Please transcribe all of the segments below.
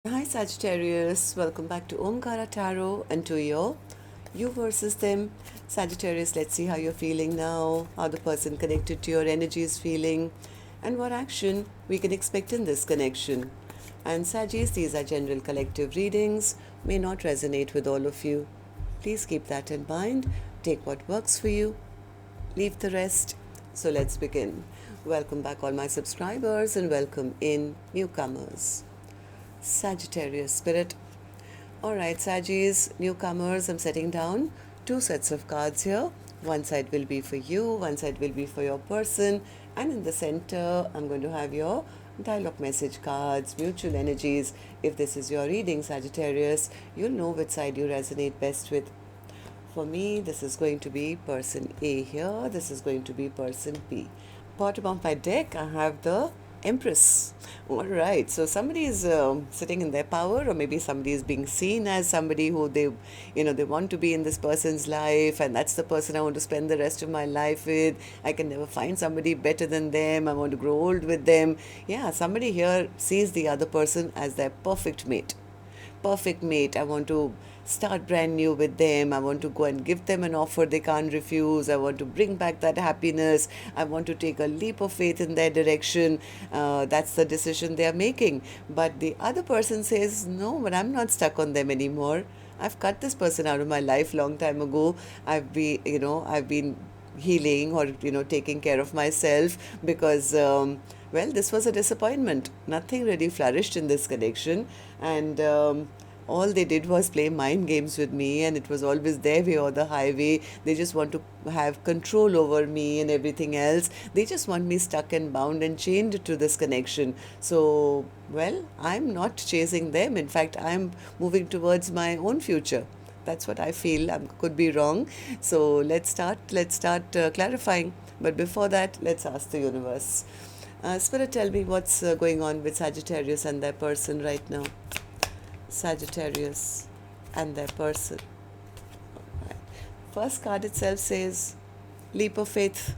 Hi Sagittarius, welcome back to Omkaratarot and to your you versus them. Sagittarius, let's see how you're feeling now, how the person connected to your energy is feeling, and what action we can expect in this connection. And Sagittarius, these are general collective readings, may not resonate with all of you. Please keep that in mind. Take what works for you, leave the rest. So let's begin. Welcome back, all my subscribers, and welcome in newcomers. Sagittarius spirit. Alright, Sagittarius, newcomers, I'm setting down two sets of cards here. One side will be for you, one side will be for your person, and in the center, I'm going to have your dialogue message cards, mutual energies. If this is your reading, Sagittarius, you'll know which side you resonate best with. For me, this is going to be person A here, this is going to be person B. Bottom of my deck, I have the Empress. All right, so somebody is sitting in their power, or maybe somebody is being seen as somebody who they want to be in this person's life, and that's the person I want to spend the rest of my life with. I can never find somebody better than them. I want to grow old with them. Yeah, somebody here sees the other person as their perfect mate. Perfect mate. I want to start brand new with them. I want to go and give them an offer they can't refuse. I want to bring back that happiness. I want to take a leap of faith in their direction. That's the decision they are making. But the other person says, no, but I'm not stuck on them anymore. I've cut this person out of my life long time ago. I've been healing or taking care of myself because well, this was a disappointment. Nothing really flourished in this connection, and all they did was play mind games with me, and it was always their way or the highway. They just want to have control over me and everything else. They just want me stuck and bound and chained to this connection. So, well, I'm not chasing them. In fact, I'm moving towards my own future. That's what I feel. I could be wrong. So let's start clarifying. But before that, let's ask the universe. Spirit, tell me what's going on with Sagittarius and their person right now. Sagittarius and their person. Right. First card itself says leap of faith.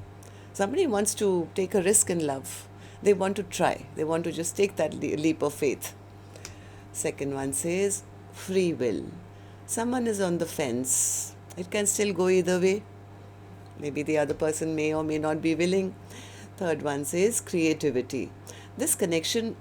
Somebody wants to take a risk in love. They want to try. They want to just take that leap of faith. Second one says free will. Someone is on the fence. It can still go either way. Maybe the other person may or may not be willing. Third one says creativity. This connection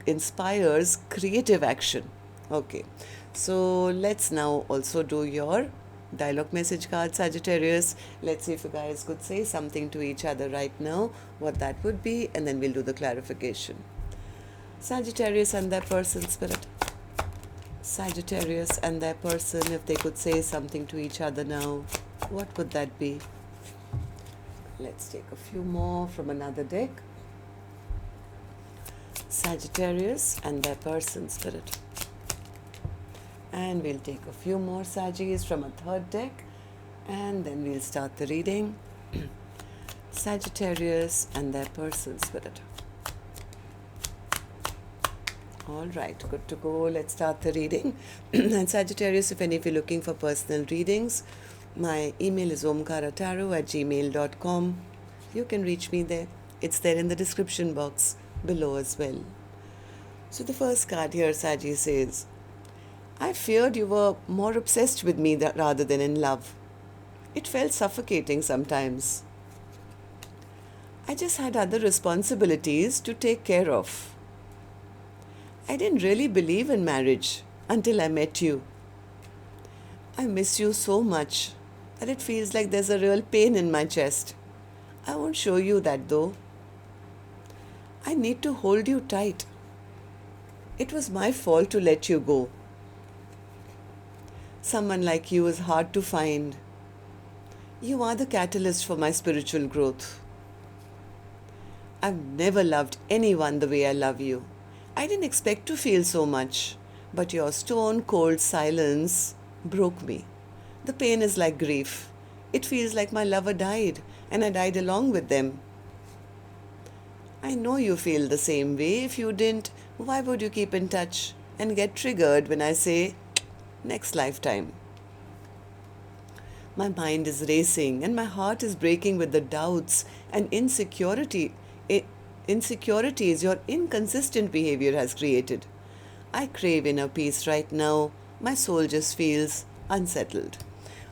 inspires creative action. Okay, so let's now also do your dialogue message card, Sagittarius. Let's see if you guys could say something to each other right now, what that would be, and then we'll do the clarification. Sagittarius and their person, spirit. Sagittarius and their person, if they could say something to each other now, what could that be? Let's take a few more from another deck. Sagittarius and their person, spirit. And we'll take a few more Saggis from a third deck, and then we'll start the reading. Sagittarius and their person, spirit. All right, good to go. Let's start the reading. And Sagittarius, if any of you are looking for personal readings, my email is omkaratarot@gmail.com. You can reach me there. It's there in the description box below as well. So the first card here, Saggy, says, I feared you were more obsessed with me rather than in love. It felt suffocating sometimes. I just had other responsibilities to take care of. I didn't really believe in marriage until I met you. I miss you so much that it feels like there's a real pain in my chest. I won't show you that though. I need to hold you tight. It was my fault to let you go. Someone like you is hard to find. You are the catalyst for my spiritual growth. I've never loved anyone the way I love you. I didn't expect to feel so much, but your stone-cold silence broke me. The pain is like grief. It feels like my lover died, and I died along with them. I know you feel the same way. If you didn't, why would you keep in touch and get triggered when I say, next lifetime? My mind is racing and my heart is breaking with the doubts and insecurities your inconsistent behavior has created. I crave inner peace right now. My soul just feels unsettled.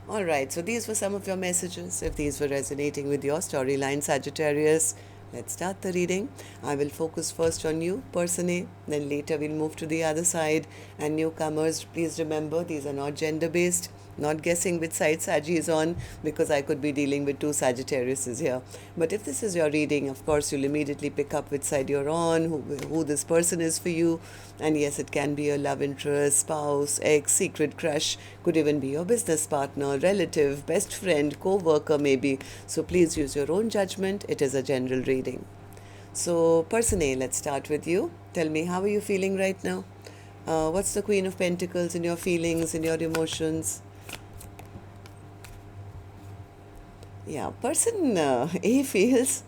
Alright, so these were some of your messages. If these were resonating with your storyline, Sagittarius, let's start the reading. I will focus first on you, person A, then later we'll move to the other side. And newcomers, please remember, these are not gender-based. Not guessing which side Saggy is on, because I could be dealing with two Sagittariuses here. But if this is your reading, of course, you'll immediately pick up which side you're on, who this person is for you. And yes, it can be a love interest, spouse, ex, secret crush, could even be your business partner, relative, best friend, co-worker maybe. So please use your own judgment. It is a general reading. So person A, let's start with you. Tell me, how are you feeling right now? What's the Queen of Pentacles in your feelings, in your emotions? Yeah, person A feels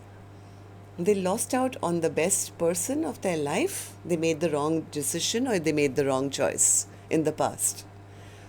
they lost out on the best person of their life. They made the wrong decision or they made the wrong choice in the past.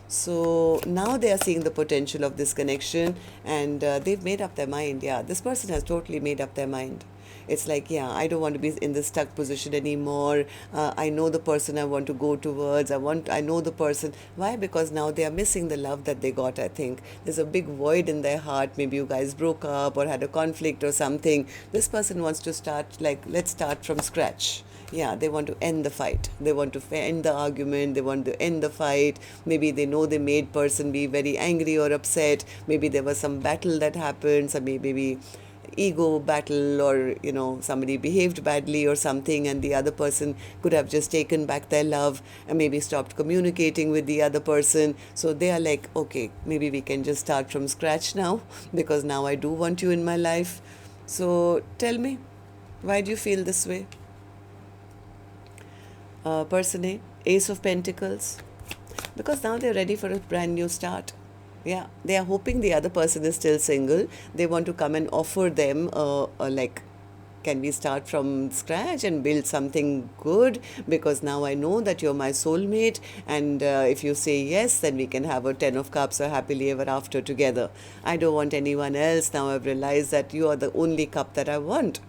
So now they are seeing the potential of this connection, and they've made up their mind. Yeah, this person has totally made up their mind. It's like, yeah, I don't want to be in this stuck position anymore. I know the person I want to go towards. I know the person. Why? Because now they are missing the love that they got, I think. There's a big void in their heart. Maybe you guys broke up or had a conflict or something. This person wants to start, like, let's start from scratch. Yeah, they want to end the fight. They want to end the argument. They want to end the fight. Maybe they know they made person be very angry or upset. Maybe there was some battle that happened. So maybe ego battle, or somebody behaved badly or something, and the other person could have just taken back their love and maybe stopped communicating with the other person. So they are like, okay, maybe we can just start from scratch now, because now I do want you in my life. So tell me, why do you feel this way? Person A, Ace of Pentacles, because now they're ready for a brand new start. Yeah, they are hoping the other person is still single. They want to come and offer them, like, can we start from scratch and build something good? Because now I know that you're my soulmate, and if you say yes, then we can have a 10 of Cups or happily ever after together. I don't want anyone else. Now I've realized that you are the only cup that I want.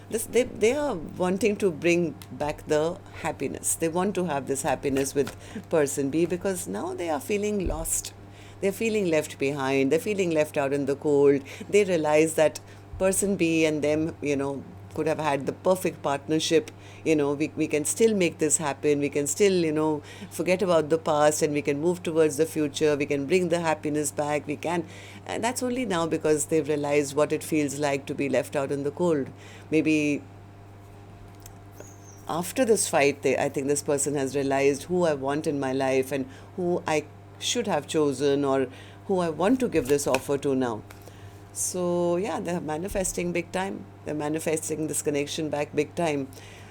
They are wanting to bring back the happiness. They want to have this happiness with person B, because now they are feeling lost. They're feeling left behind. They're feeling left out in the cold. They realize that person B and them, could have had the perfect partnership. We can still make this happen. We can still, forget about the past, and we can move towards the future. We can bring the happiness back. We can. And that's only now because they've realized what it feels like to be left out in the cold. Maybe after this fight, I think this person has realized who I want in my life and who I should have chosen, or who I want to give this offer to now. So yeah, they're manifesting big time. They're manifesting this connection back big time.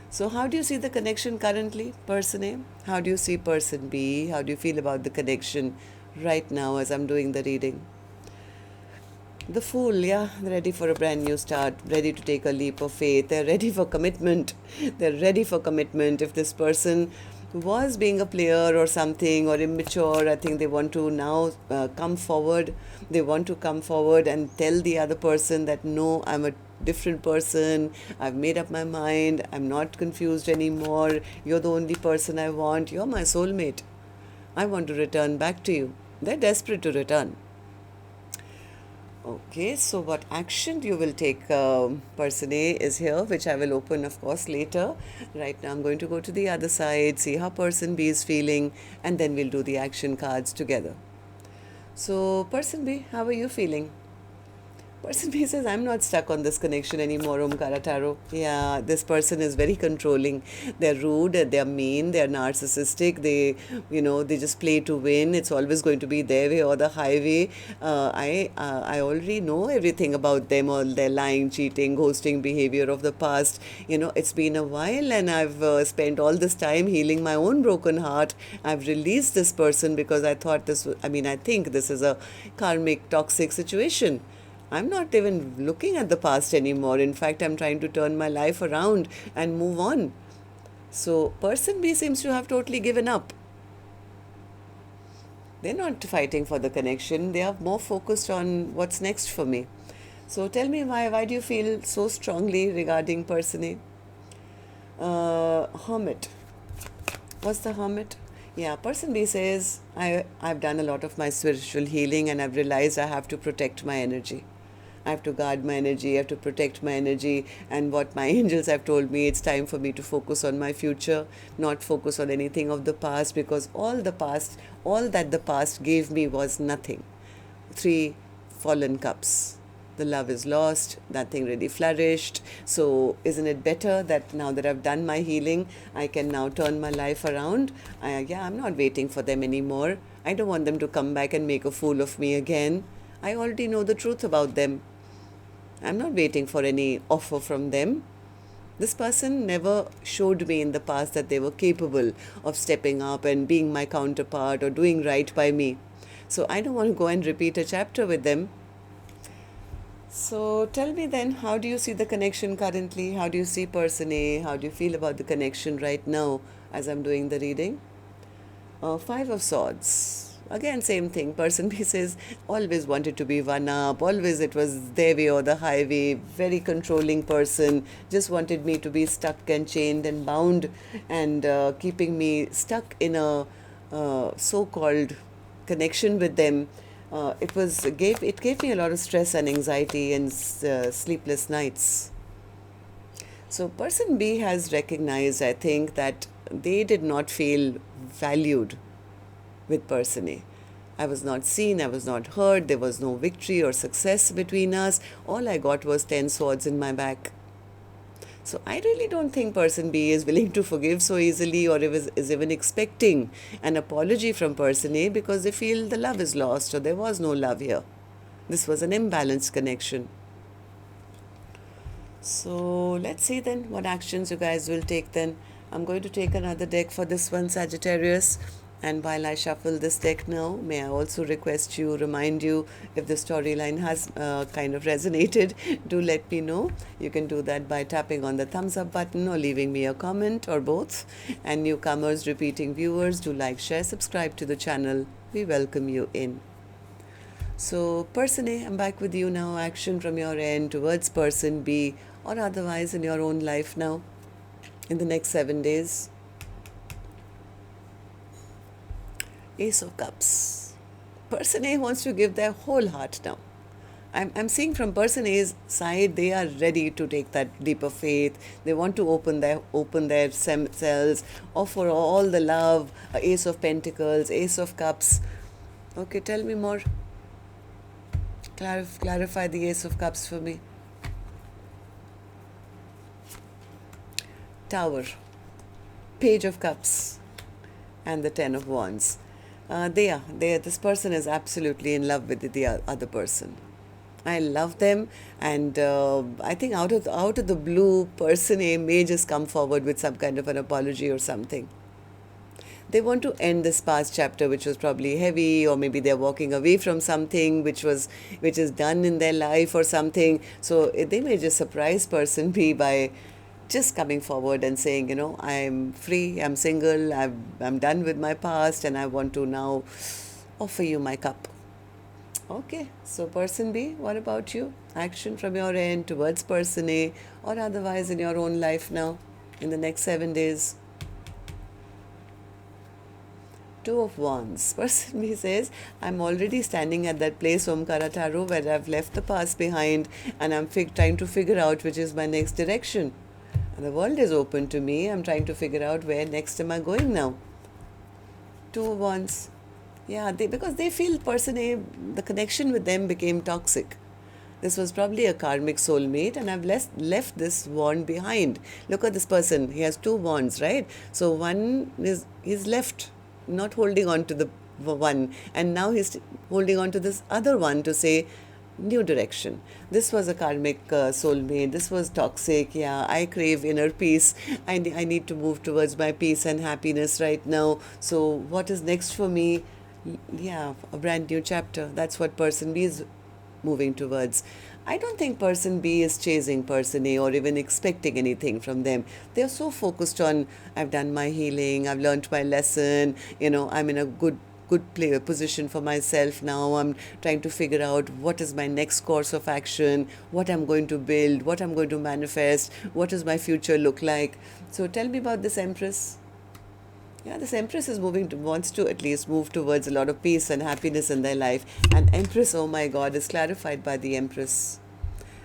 So how do you see the connection currently, person A? How do you see person B? How do you feel about the connection right now as I'm doing the reading? The Fool, yeah, they're ready for a brand new start, ready to take a leap of faith. They're ready for commitment. They're ready for commitment. If this person was being a player or something, or immature, I think they want to now come forward. They want to come forward and tell the other person that, no, I'm a different person. I've made up my mind. I'm not confused anymore. You're the only person I want. You're my soulmate. I want to return back to you. They're desperate to return. Okay, so what action you will take, person A is here, which I will open, of course, later. Right now I'm going to go to the other side, see how person B is feeling, and then we'll do the action cards together. So person B, how are you feeling? Person B says, I'm not stuck on this connection anymore, Omkaratarot. Yeah, this person is very controlling. They're rude, they're mean, they're narcissistic. They just play to win. It's always going to be their way or the highway. I already know everything about them, all their lying, cheating, ghosting behavior of the past. It's been a while, and I've spent all this time healing my own broken heart. I've released this person because I thought I think this is a karmic, toxic situation. I'm not even looking at the past anymore. In fact, I'm trying to turn my life around and move on. So person B seems to have totally given up. They're not fighting for the connection. They are more focused on what's next for me. So tell me, why do you feel so strongly regarding person A? Hermit. What's the Hermit? Yeah, person B says, I've done a lot of my spiritual healing and I've realized I have to protect my energy. I have to guard my energy, I have to protect my energy. And what my angels have told me, it's time for me to focus on my future, not focus on anything of the past, because all that the past gave me was nothing. 3 fallen cups. The love is lost, nothing really flourished. So isn't it better that now that I've done my healing, I can now turn my life around? I'm not waiting for them anymore. I don't want them to come back and make a fool of me again. I already know the truth about them. I'm not waiting for any offer from them. This person never showed me in the past that they were capable of stepping up and being my counterpart or doing right by me. So I don't want to go and repeat a chapter with them. So tell me then, how do you see the connection currently? How do you see person A? How do you feel about the connection right now as I'm doing the reading? 5 of Swords. Again, same thing. Person B says, always wanted to be one up. Always it was their way or the highway. Very controlling person. Just wanted me to be stuck and chained and bound and keeping me stuck in a so-called connection with them. It gave me a lot of stress and anxiety and sleepless nights. So person B has recognized, I think, that they did not feel valued with person A. I was not seen, I was not heard, there was no victory or success between us. All I got was 10 swords in my back. So I really don't think person B is willing to forgive so easily or is even expecting an apology from person A, because they feel the love is lost or there was no love here. This was an imbalanced connection. So let's see then what actions you guys will take then. I'm going to take another deck for this one, Sagittarius. And while I shuffle this deck now, may I also remind you, if the storyline has kind of resonated, do let me know. You can do that by tapping on the thumbs up button or leaving me a comment or both. And newcomers, repeating viewers, do like, share, subscribe to the channel. We welcome you in. So person A, I'm back with you now. Action from your end towards person B or otherwise in your own life now in the next 7 days. Ace of Cups. Person A wants to give their whole heart now. I'm seeing from person A's side, they are ready to take that deeper faith. They want to open their cells, offer all the love. Ace of Pentacles, Ace of Cups. Okay, tell me more. Clarify the Ace of Cups for me. Tower, Page of Cups, and the 10 of Wands. This person is absolutely in love with the other person. I love them, and I think out of the blue, person A may just come forward with some kind of an apology or something. They want to end this past chapter, which was probably heavy, or maybe they're walking away from something which is done in their life or something. So they may just surprise person B by just coming forward and saying, I'm free, I'm single, I'm done with my past, and I want to now offer you my cup. Okay, so person B, what about you? Action from your end towards person A or otherwise in your own life now in the next 7 days. 2 of Wands. Person B says, I'm already standing at that place, Omkaratarot, where I've left the past behind and I'm trying to figure out which is my next direction. And the world is open to me. I'm trying to figure out where next am I going now. 2 of Wands. Yeah, because they feel person A, the connection with them became toxic. This was probably a karmic soulmate, and I've left this wand behind. Look at this person. He has 2 wands, right? So he's left, not holding on to the one, and now he's holding on to this other one to say, new direction. This was a karmic soulmate. This was toxic. Yeah, I crave inner peace. I need to move towards my peace and happiness right now. So what is next for me? Yeah, a brand new chapter. That's what person B is moving towards. I don't think person B is chasing person A or even expecting anything from them. They are so focused on, I've done my healing, I've learned my lesson, I'm in a good position for myself now. I'm trying to figure out what is my next course of action, what I'm going to build, what I'm going to manifest, what does my future look like. So tell me about this Empress. Yeah, this Empress is wants to at least move towards a lot of peace and happiness in their life. And Empress, oh my God, is clarified by the Empress.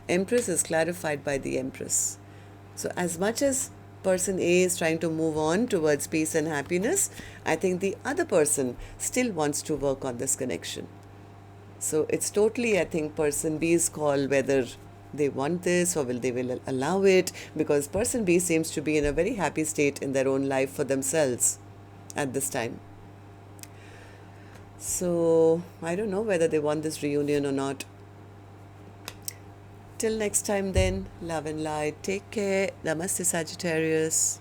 Empress is clarified by the Empress. So as much as person A is trying to move on towards peace and happiness, I think the other person still wants to work on this connection. So it's totally, I think, person B's call whether they want this or they will allow it, because person B seems to be in a very happy state in their own life for themselves at this time. So I don't know whether they want this reunion or not. Till next time then, love and light. Take care. Namaste, Sagittarius.